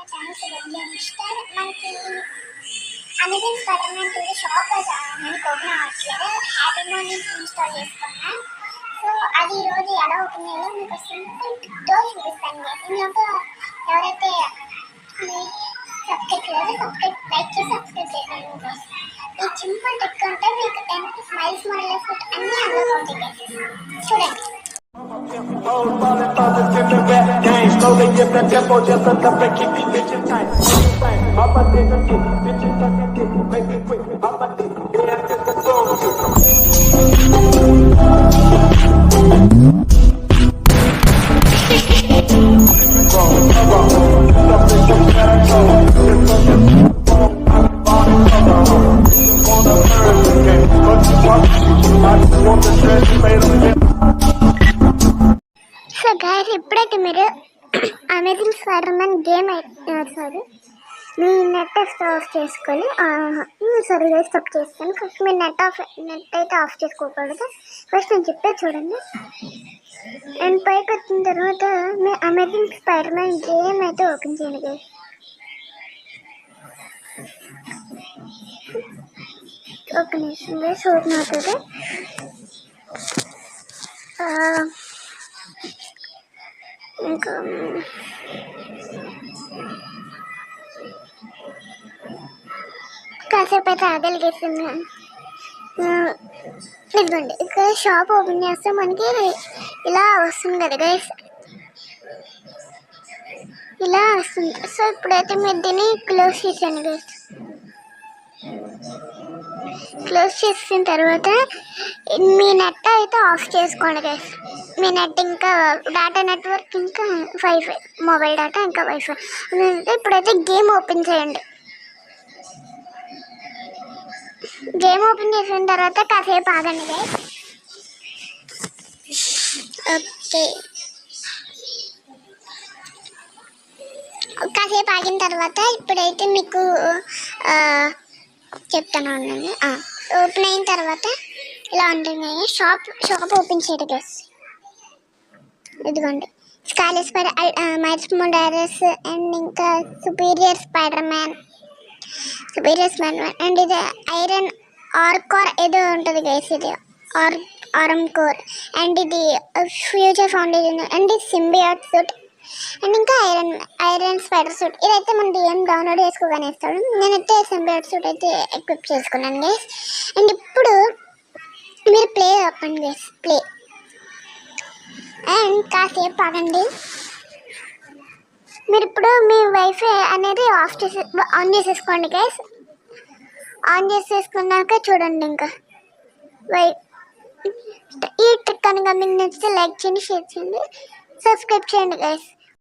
My channel mister మనకి Amazon spider man 2 shop మనకి open అవ్వట్లేదు. హ్యాపీ మార్నింగ్ ఇన్స్టాల్ చేసుకున్నా. సో అది ఈరోజు ఎలా ఓపెన్ చేయాలో మీకు సింపుల్ టిప్తో చూపిస్తాను. ఇందులో ఎవరైతే సబ్స్క్రైబ్ లైక్ చేసి సబ్స్క్రైబ్ చేయండి. ఈ సింపుల్ టిప్ ఉంటే మీకు స్మైల్స్ మోడల్ అన్నీ అందులో అవుతాయి. చూడండి. Slowly get the tempo, just a couple keep these bitches tight. Papa did the kick, bitches suck a dick, make it quick. Papa did, yeah, just the song. So guys, ఇప్పుడైతే మీరు Amazon spider man game me net of చేసుకొని sorry guys stop చేస్తాను. First మీరు net అయితే of చేసుకోకూడదు. First నేను చెప్పేది చూడండి. అండ్ పైకి వచ్చిన తర్వాత మీ అమెజాన్ స్పైడర్ మ్యాన్ గేమ్ అయితే ఓపెన్ చేయండి గైస్. ఒక నిమిషం గైస్ ఓపెన్ అవుతుంది. ఇంకా కాసేపు అయితే ఆగలిగేస్తున్నాను. ఇదిగోండి, ఇక్కడ షాప్ ఓపెన్ చేస్తే మనకి ఇలా వస్తుంది కదా గైస్, ఇలా వస్తుంది. సో ఇప్పుడైతే మీరు దీన్ని క్లోజ్ చేసాను గైస్. క్లోజ్ చేసిన తర్వాత మీ నెట్ అయితే ఆఫ్ చేసుకోండి గైస్. మీ నెట్ ఇంకా డేటా నెట్వర్క్ ఇంకా వైఫై, మొబైల్ డేటా ఇంకా వైఫై. ఇప్పుడైతే గేమ్ ఓపెన్ చేయండి. గేమ్ ఓపెన్ చేసిన తర్వాత కాసేపు ఆగండి గైస్. ఓకే, కాసేపు ఆగిన తర్వాత ఇప్పుడైతే మీకు చెప్తాను ఉండండి. ఓపెన్ అయిన తర్వాత ఇలా ఉంటుంది. షాప్ ఓపెన్ చేయడం గైస్. ఇదిగోండి, స్కాలెస్ స్పైడర్, మైల్స్ మొరాలెస్ అండ్ ఇంకా సుపీరియర్ స్పైడర్ మ్యాన్ అండ్ ఇది ఐరన్ ఆర్కోర్ ఏదో ఉంటుంది గైస్. ఇది ఆర్మ్ కోర్ అండ్ ఇది ఫ్యూచర్ ఫౌండేషన్ అండ్ ఇది సింబియాట్ సూట్ అండ్ ఇంకా ఐరన్ స్పైడర్ సూట్. ఇదైతే మన గేమ్ డౌన్లోడ్ చేసుకోగానే ఇస్తాడు. నేనైతే సింబియాట్ సూట్ అయితే ఎక్విప్ చేసుకున్నాను గైస్. అండ్ ఇప్పుడు మీరు ప్లే ఆపండి గైస్, ప్లే అండ్ కాసేపు ఆగండి. మీరు ఇప్పుడు మీ వైఫై అనేది ఆన్ చేసేసుకోండి గైస్. ఆన్ చేసేసుకున్నాక చూడండి, ఇంకా ఈ ట్రిక్ కనుక మీకు నచ్చితే లైక్ చేయండి, షేర్ చేయండి, సబ్స్క్రైబ్ చేయండి గైస్.